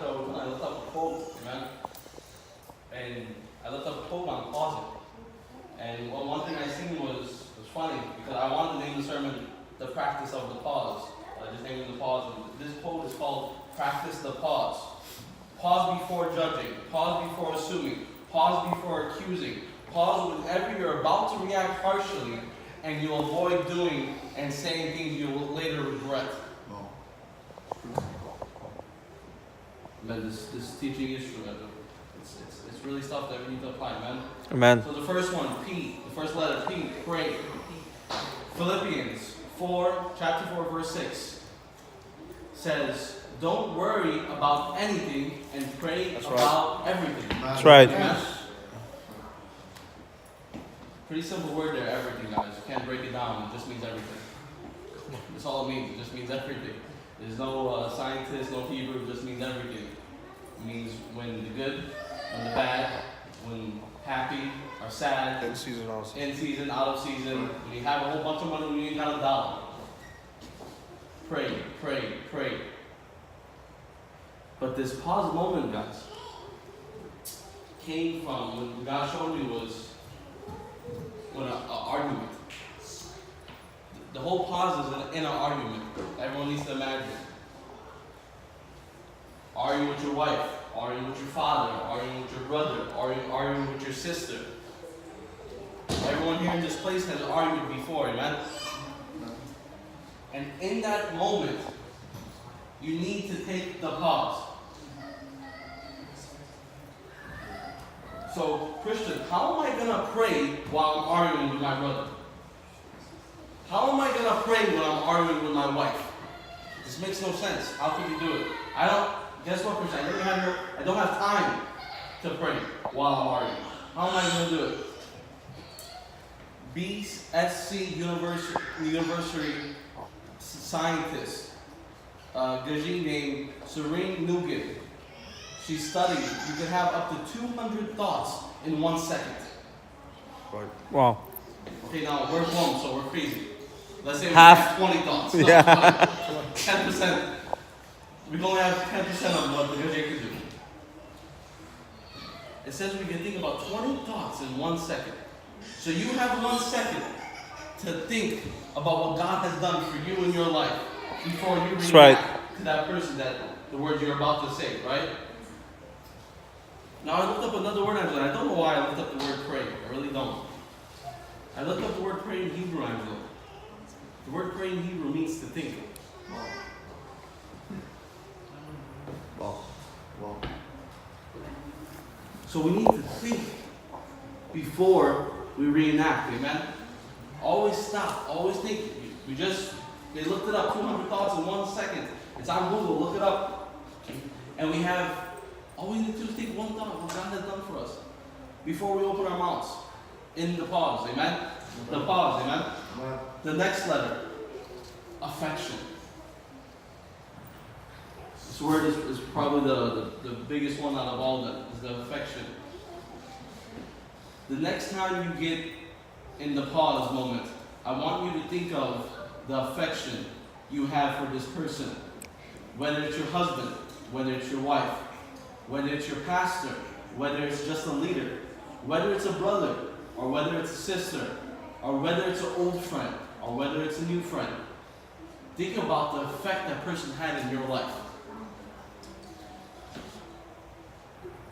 after I was done, I looked up a quote, amen? And I looked up a quote on closet. And one thing I seen was funny, because I wanted to name the sermon, The Practice of the Pause. I just named it the pause. This quote is called Practice the Pause. Pause before judging. Pause before assuming. Pause before accusing. Pause whenever you're about to react harshly, and you avoid doing and saying things you will later regret. Man, this teaching is true. It's really stuff that we need to apply, man. Amen. So the first one, P, the first letter, P, pray. Philippians 4, chapter 4, verse 6 says, don't worry about anything and pray about everything. That's right. Amen? Pretty simple word there, everything, guys. You can't break it down. It just means everything. That's all it means. It just means everything. There's no scientist, no Hebrew. It just means everything. It means when the good, when the bad, when happy or sad. In season, also. In season, out of season. When you have a whole bunch of money, when you ain't got a dollar. Pray, pray, pray. But this pause moment, guys, came from what God showed me was when an argument. The whole pause is in an argument. Everyone needs to imagine. Arguing with your wife, arguing with your father, arguing with your brother, arguing with your sister. Everyone here in this place has argued before, amen? And in that moment, you need to take the pause. So, Christian, how am I going to pray while I'm arguing with my brother? How am I going to pray when I'm arguing with my wife? This makes no sense. How can you do it? Guess what, Christian? I don't have time to pray while I'm arguing. How am I going to do it? BSc University scientist, Gypsy named Serene Nugent. She studied you can have up to 200 thoughts in 1 second. Right. Wow. Okay, now we're grown, so we're crazy. Let's say we Half. have 20 thoughts. No, Yeah. 10%. We can only have 10% of what the Gypsy can do. It says we can think about 20 thoughts in 1 second. So you have 1 second to think about what God has done for you in your life before you react to that person, that the words you're about to say, right? Now I looked up another word, Angela. I don't know why I looked up the word pray. I really don't. I looked up the word pray in Hebrew, Angela. The word pray in Hebrew means to think. Wow. So we need to think before we reenact, amen? Always stop, always think. They looked it up, 200 thoughts in 1 second. It's on Google, look it up. And all we need to do is think one thought, what God has done for us, before we open our mouths. In the pause, amen? The pause, amen? The next letter, affection. This word is probably the biggest one out of all of them, is the affection. The next time you get in the pause moment, I want you to think of the affection you have for this person. Whether it's your husband, whether it's your wife, whether it's your pastor, whether it's just a leader, whether it's a brother, or whether it's a sister, or whether it's an old friend, or whether it's a new friend. Think about the effect that person had in your life.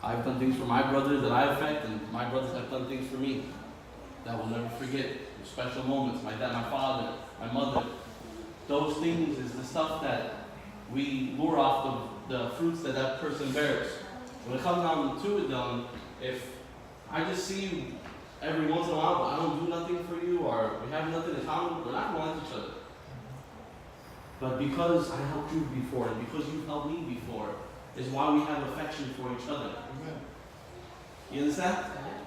I've done things for my brothers that I affect, and my brothers have done things for me that I will never forget. Special moments, my dad, my father, my mother. Those things is the stuff that we lure off the fruits that person bears. When it comes down to it, if I just see you every once in a while, but I don't do nothing for you, or we have nothing in common, we're not going to like each other. But because I helped you before, and because you helped me before, is why we have affection for each other. You understand?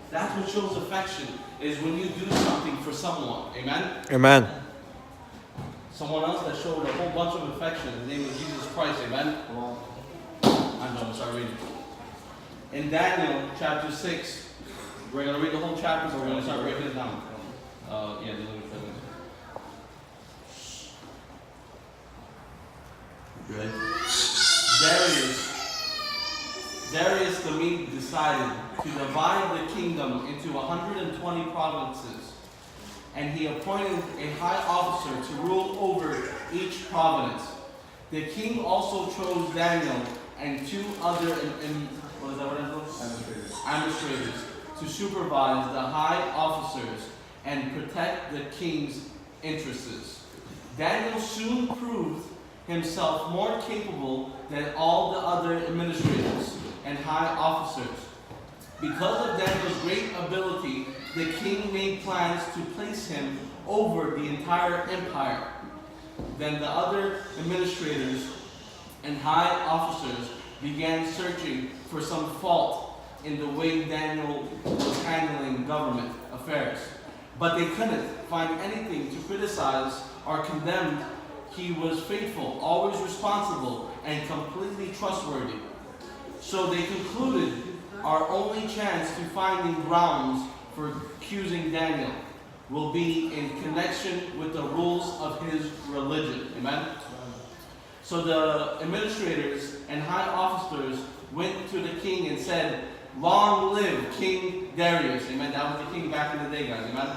That's what shows affection, is when you do something for someone. Amen? Amen. Someone else that showed a whole bunch of affection, his name is Jesus Christ. Amen? I'm going to start reading. In Daniel chapter 6, we're going to read the whole chapter, so we're going to start breaking it down. Ready? Darius the Medes decided to divide the kingdom into 120 provinces, and he appointed a high officer to rule over each province. The king also chose Daniel and 2 other administrators to supervise the high officers and protect the king's interests. Daniel soon proved himself more capable than all the other administrators and high officers. Because of Daniel's great ability, the king made plans to place him over the entire empire. Then the other administrators and high officers began searching for some fault in the way Daniel was handling government affairs. But they couldn't find anything to criticize or condemn. He was faithful, always responsible, and completely trustworthy. So they concluded our only chance to finding grounds for accusing Daniel will be in connection with the rules of his religion. Amen? So the administrators and high officers went to the king and said, "Long live King Darius." Amen? That was the king back in the day, guys. Amen?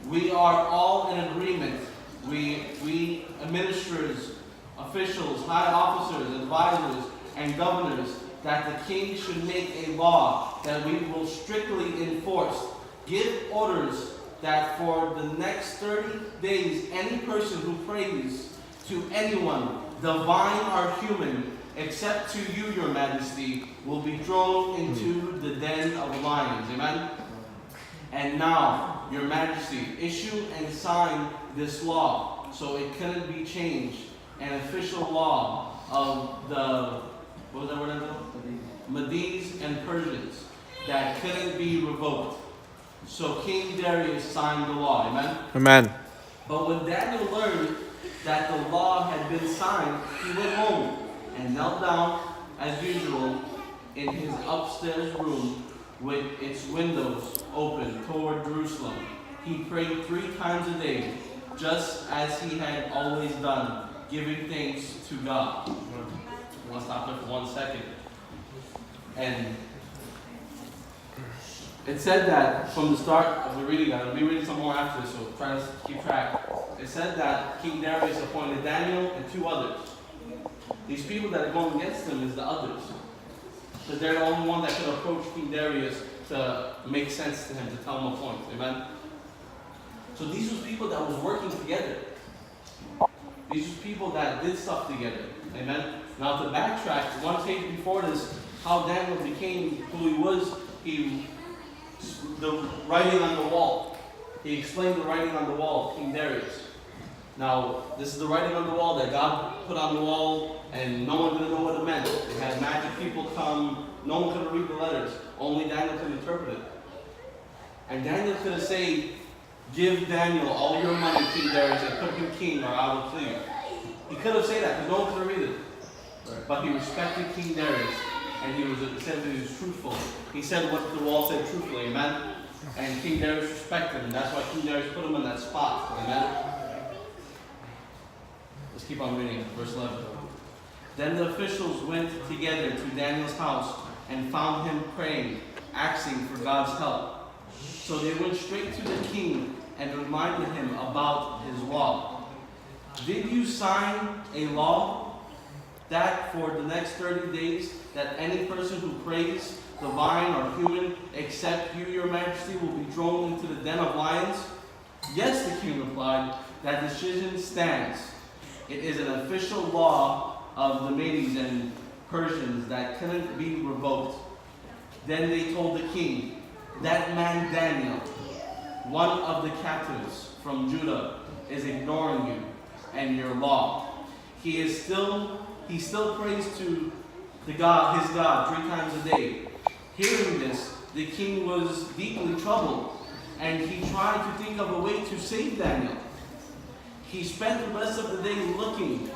We are all in agreement. We administrators, officials, high officers, advisors, and governors, that the king should make a law that we will strictly enforce. Give orders that for the next 30 days, any person who prays to anyone, divine or human, except to you, your majesty, will be thrown into the den of lions. Amen? And now, your majesty, issue and sign this law so it couldn't be changed. An official law of the, what was that word? Medes and Persians, that couldn't be revoked. So King Darius signed the law. Amen? Amen. But when Daniel learned that the law had been signed, he went home and knelt down as usual in his upstairs room with its windows open toward Jerusalem. He prayed 3 times a day, just as he had always done, giving thanks to God. I want to stop there for 1 second. And it said that from the start of the reading, I'll be reading some more after this, so try to keep track. It said that King Darius appointed Daniel and 2 others. These people that are going against him is the others. Because they're the only one that could approach King Darius to make sense to him, to tell him a point. Amen? So these were people that was working together. These were people that did stuff together. Amen? Now to backtrack, 1 page before this, how Daniel became who he was, the writing on the wall. He explained the writing on the wall of King Darius. Now, this is the writing on the wall that God put on the wall, and no one didn't know what it meant. They had magic people come, no one could read the letters. Only Daniel could interpret it. And Daniel could have said, "Give Daniel all your money, King Darius, and put him king, or I will kill you." He could have said that, because no one could read it. But he respected King Darius, and he said that he was truthful. He said what the wall said truthfully, amen? And King Darius respected him. That's why King Darius put him in that spot, amen? Let's keep on reading, verse 11. Then the officials went together to Daniel's house and found him praying, asking for God's help. So they went straight to the king and reminded him about his law. "Did you sign a law that for the next 30 days, that any person who prays, divine or human, except you, your majesty, will be thrown into the den of lions?" "Yes," the king replied, "that decision stands. It is an official law of the Medes and Persians that couldn't be revoked." Then they told the king, "That man Daniel, one of the captives from Judah, is ignoring you and your law. He still prays to his God 3 times a day." Hearing this, the king was deeply troubled, and he tried to think of a way to save Daniel. He spent the rest of the day looking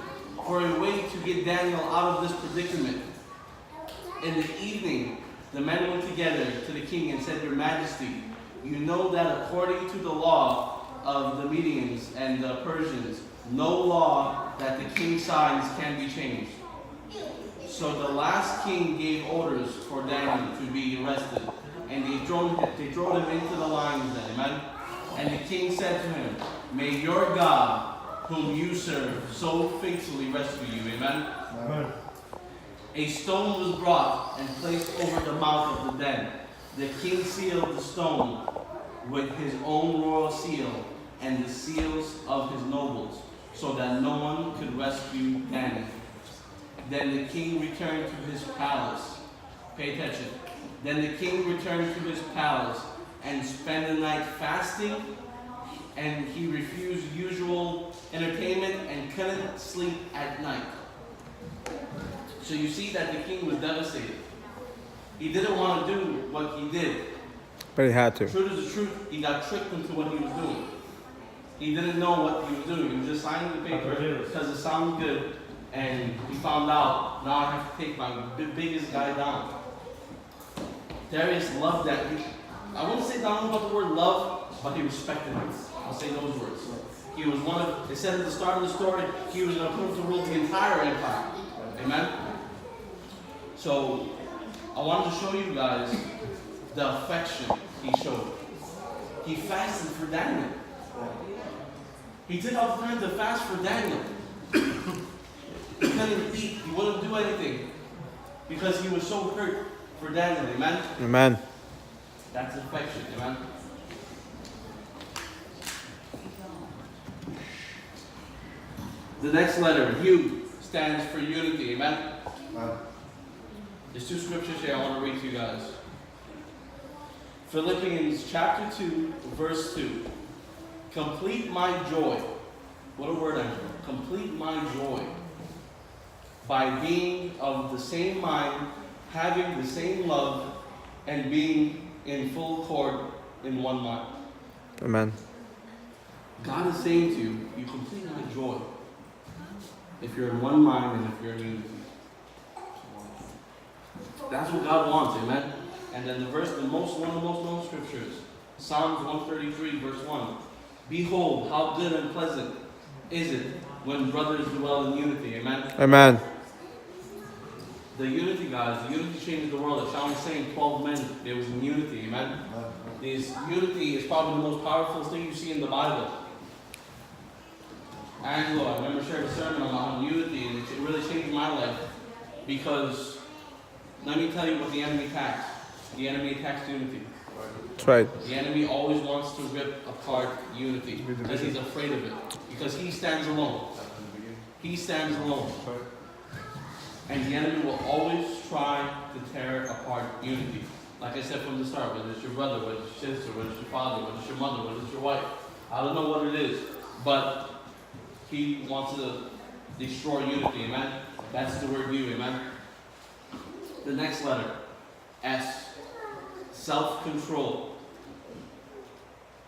for a way to get Daniel out of this predicament. In the evening, the men went together to the king and said, "Your Majesty, you know that according to the law of the Medians and the Persians, no law that the king signs can be changed. So the last king gave orders for Daniel to be arrested, and they throw him into the lions den, amen? And the king said to him, may your God, whom you serve, so faithfully rescue you, amen? Amen. A stone was brought and placed over the mouth of the den. The king sealed the stone with his own royal seal and the seals of his nobles, so that no one could rescue Daniel. Then the king returned to his palace. Pay attention. Then the king returned to his palace and spent the night fasting, and he refused usual entertainment and couldn't sleep at night. So you see that the king was devastated. He didn't want to do what he did. But he had to. Truth is the truth, he got tricked into what he was doing. He didn't know what he was doing. He was just signing the paper because it sounded good, and he found out, now I have to take my biggest guy down. Darius loved that. I wouldn't say down about the word love, but he respected him. I'll say those words. He was one of, it said at the start of the story, he was going to put him to rule the entire empire. Amen? So, I wanted to show you guys the affection he showed. He fasted for Daniel. He took out the time to fast for Daniel. He couldn't eat. He wouldn't do anything because he was so hurt for Daniel. Amen? Amen. That's affection. Amen? The next letter, U, stands for unity. Amen? There's two scriptures here I want to read to you guys. Philippians chapter 2, verse 2. Complete my joy. What a word, Angela. Complete my joy by being of the same mind, having the same love, and being in full accord in one mind. Amen. God is saying to you, you complete my joy if you're in one mind and if you're in unity. That's what God wants, amen? And then the verse, one of the most known scriptures, Psalms 133, verse 1. Behold, how good and pleasant is it when brothers dwell in unity, amen? Amen. The unity, guys, the unity changes the world. As Sean was saying, 12 men, there was in unity, amen? This unity is probably the most powerful thing you see in the Bible. Angelo, I remember sharing a sermon on unity, and it really changed my life because let me tell you what the enemy attacks. The enemy attacks unity. That's right. The enemy always wants to rip apart unity because he's afraid of it. Because he stands alone. He stands alone. And the enemy will always try to tear apart unity. Like I said from the start, whether it's your brother, whether it's your sister, whether it's your father, whether it's your mother, whether it's your wife. I don't know what it is, but he wants to destroy unity, amen? That's the word you, amen? The next letter, S, self-control.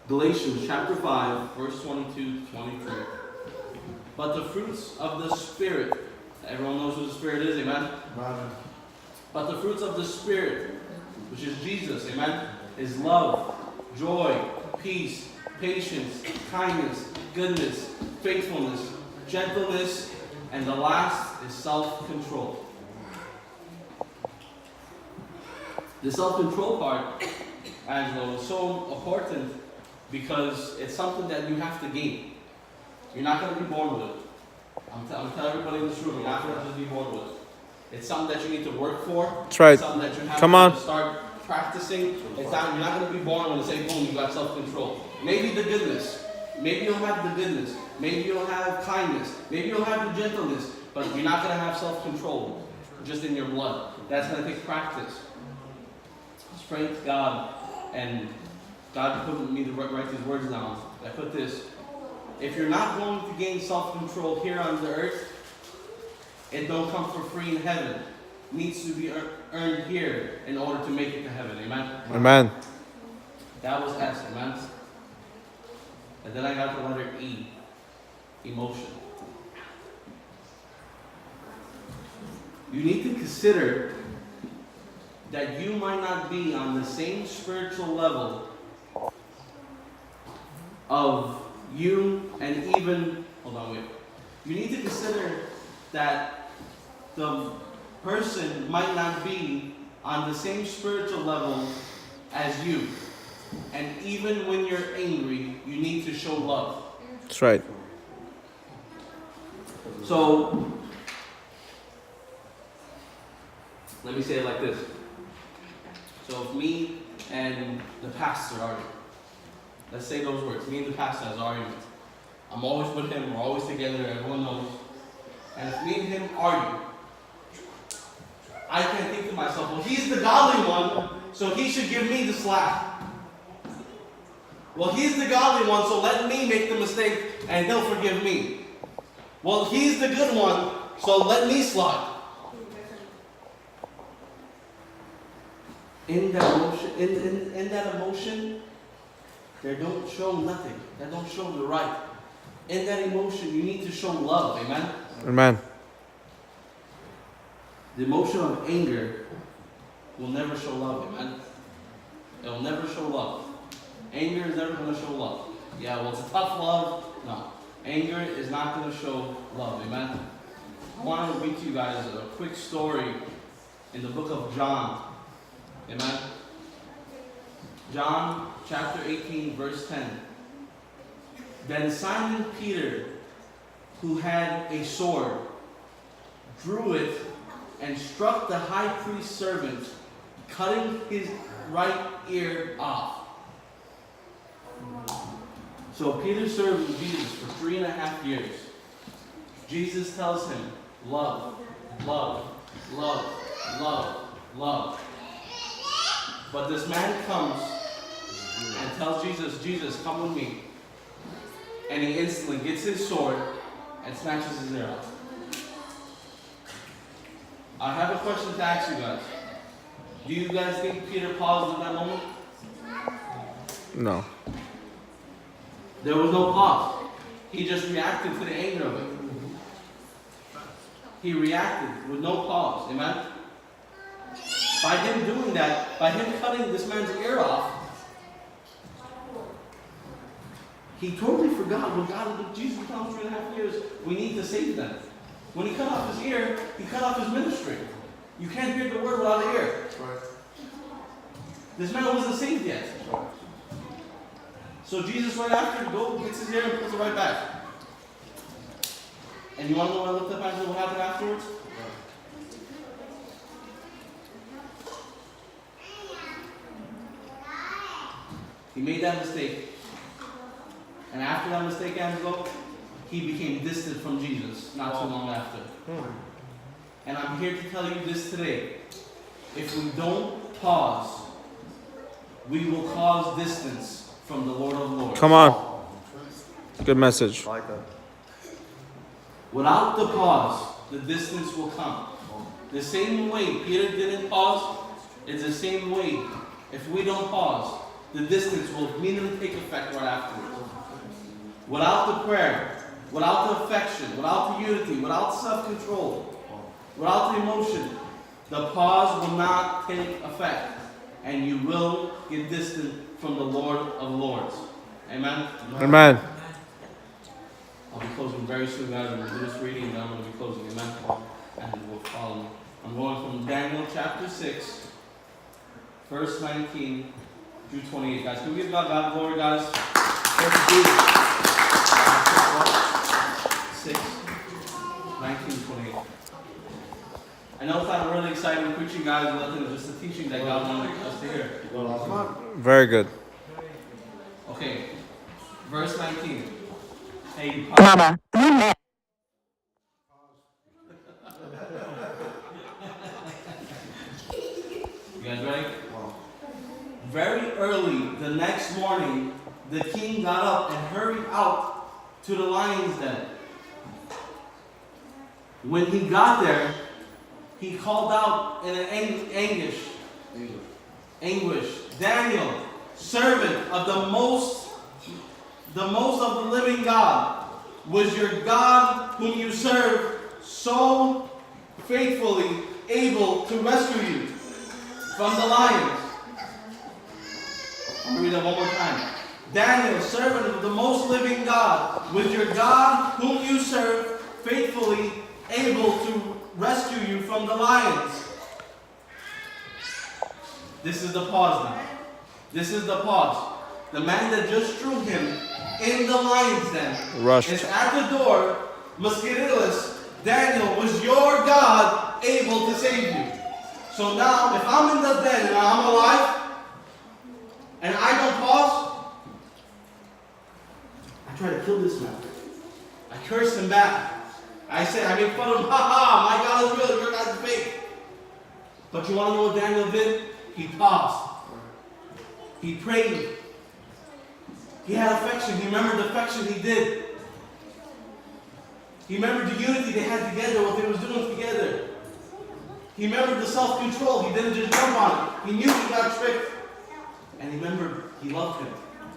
Galatians chapter 5, verse 22 to 23. But the fruits of the Spirit, everyone knows who the Spirit is, amen? Amen. But the fruits of the Spirit, which is Jesus, amen, is love, joy, peace, patience, kindness, goodness, faithfulness, gentleness, and the last is self-control. The self-control part, Angelo, is so important because it's something that you have to gain. You're not going to be born with it. I'm telling everybody in this room, you're not going to just be born with it. It's something that you need to work for. That's right. It's something that you have to start practicing. It's not, you're not going to be born when you say, boom, you got self-control. Maybe the goodness. Maybe you'll have the goodness. Maybe you'll have kindness. Maybe you'll have the gentleness. But you're not going to have self-control just in your blood. That's going to take practice. Just pray to God, and God put me to write these words down. I put this. If you're not going to gain self-control here on the earth, it don't come for free in heaven. It needs to be earned here in order to make it to heaven. Amen? Amen. That was S. Amen? And then I got the letter E. Emotion. You need to consider that you might not be on the same spiritual level of you and even, hold on, wait. You need to consider that the person might not be on the same spiritual level as you. And even when you're angry, you need to show love. That's right. So, let me say it like this. So if me and the pastor argue, let's say those words, me and the pastor has argument. I'm always with him, we're always together, everyone knows. And if me and him argue, I can think to myself, well, he's the godly one, so he should give me the slack. Well, he's the godly one, so let me make the mistake and he'll forgive me. Well, he's the good one, so let me slide. In that emotion, they don't show nothing. That don't show the right. In that emotion, you need to show love. Amen? Amen. The emotion of anger will never show love. Amen? It will never show love. Anger is never going to show love. Yeah, well, it's a tough love. No. Anger is not going to show love. Amen? I want to read to you guys a quick story in the book of John. Amen? John chapter 18, verse 10. Then Simon Peter, who had a sword, drew it and struck the high priest's servant, cutting his right ear off. So Peter served Jesus for 3.5 years. Jesus tells him, love, love, love, love, love. But this man comes and tells Jesus, Jesus, come with me. And he instantly gets his sword and snatches his ear off. I have a question to ask you guys. Do you guys think Peter paused in that moment? No. There was no pause. He just reacted to the anger of it. He reacted with no pause. Amen? By him doing that, by him cutting this man's ear off, he totally forgot what God did. Jesus comes 3.5 years. We need to save them. When he cut off his ear, he cut off his ministry. You can't hear the word without an ear. This man wasn't saved yet. So Jesus right after gets his ear and puts it right back. And you want to know what I looked up and what happened afterwards? He made that mistake. And after that mistake, Angelo, he became distant from Jesus not too long after. And I'm here to tell you this today. If we don't pause, we will cause distance from the Lord of Lords. Come on. Good message. Like that. Without the pause, the distance will come. The same way Peter didn't pause, it's the same way. If we don't pause, the distance will immediately take effect right afterwards. Without the prayer, without the affection, without the unity, without self-control, without the emotion, the pause will not take effect. And you will get distant from the Lord of Lords. Amen? Amen. I'll be closing very soon, guys. I'm going to do this reading and then I'm going to be closing. Amen? And we'll follow me. I'm going from Daniel chapter 6, verse 19 through 28. Guys, can we give God glory, guys? Thank you, Jesus. 6, 19 to 28. I know it's not really exciting preaching, guys, but it's just the teaching that God wanted us to hear. Very good. Okay, verse 19. Hey, Mama, you guys ready? Very early the next morning, the king got up and hurried out to the lion's den. When he got there, he called out in an anguish, Daniel, servant of the most of the living God, was your God whom you serve so faithfully able to rescue you from the lions? I'm going to read that one more time. Daniel, servant of the most living God, was your God whom you serve faithfully able to rescue you from the lions. This is the pause now. This is the pause. The man that just threw him in the lion's den Rushed. is at the door. Mosquitoes, Daniel, was your God able to save you? So now, if I'm in the den and I'm alive, and I don't pause, I try to kill this man. I curse him back. I make fun of him. Ha ha, my God is real, your God is fake. But you want to know what Daniel did? He paused. He prayed. He had affection. He remembered the affection he did. He remembered the unity they had together, what they was doing together. He remembered the self-control. He didn't just jump on it. He knew he got tricked. And he remembered he loved him.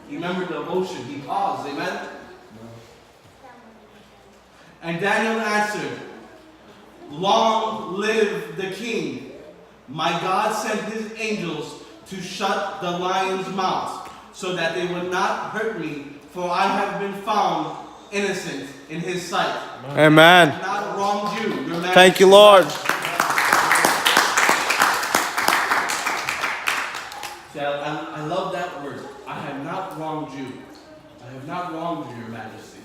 He remembered the emotion. He paused. Amen? And Daniel answered, long live the king. My God sent his angels to shut the lions' mouths, so that they would not hurt me, for I have been found innocent in his sight. Amen. I have not wronged you, your majesty. Thank you, Lord. See, I love that word. I have not wronged you. I have not wronged you, your majesty.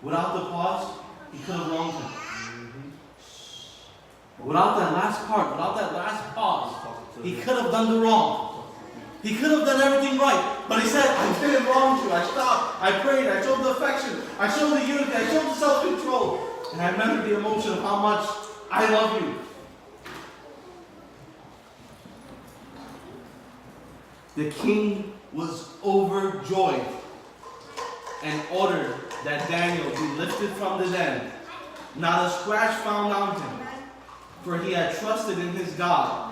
Without the pause, he could have wronged him. Without that last part, without that last pause, he could have done the wrong. He could have done everything right. But he said, I didn't wrong you. I stopped. I prayed. I showed the affection. I showed the unity. I showed the self-control. And I remembered the emotion of how much I love you. The king was overjoyed and ordered that Daniel be lifted from the den. Not a scratch found on him, for he had trusted in his God.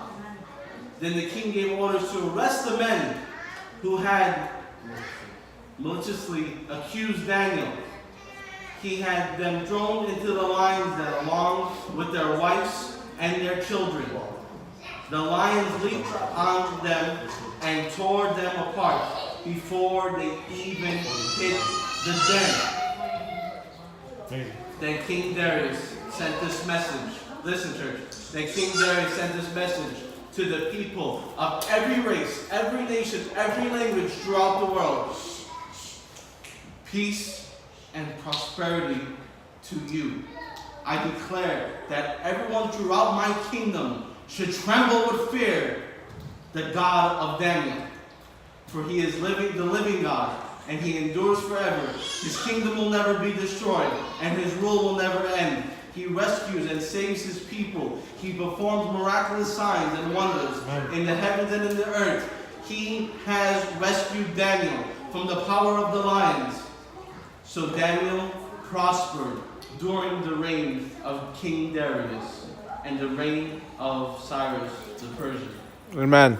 Then the king gave orders to arrest the men who had maliciously accused Daniel. He had them thrown into the lions den along with their wives and their children. The lions leaped on them and tore them apart before they even hit the den. Then King Darius sent this message. Listen, church. Then King Darius sent this message to the people of every race, every nation, every language throughout the world. Peace and prosperity to you. I declare that everyone throughout my kingdom should tremble with fear the God of Daniel. For he is the living God, and he endures forever. His kingdom will never be destroyed, and his rule will never end. He rescues and saves his people. He performs miraculous signs and wonders in the heavens and in the earth. He has rescued Daniel from the power of the lions. So Daniel prospered during the reign of King Darius and the reign of Cyrus the Persian. Amen.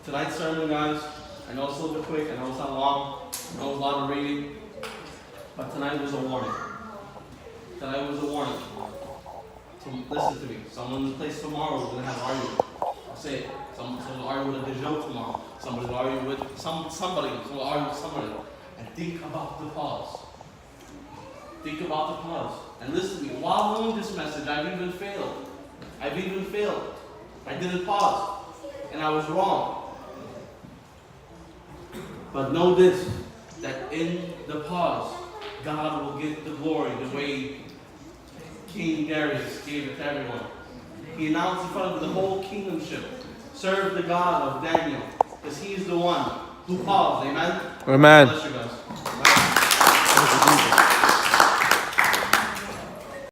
Tonight's sermon, guys, I know it's a little bit quick, I know it's not long, I know it's a lot of reading, but tonight was a warning. Tonight was a warning. So listen to me. Someone in the place tomorrow is going to have an argument. I'll say it. Someone will argue with a Dijon tomorrow. Somebody will argue with somebody. Someone will argue with somebody. And think about the pause. Think about the pause. And listen to me. While doing this message, I've even failed. I didn't pause. And I was wrong. But know this, that in the pause, God will get the glory the way King Darius gave it to everyone. He announced in front of the whole kingdomship, serve the God of Daniel, because he's the one who paused. Amen? Amen. Bless you guys.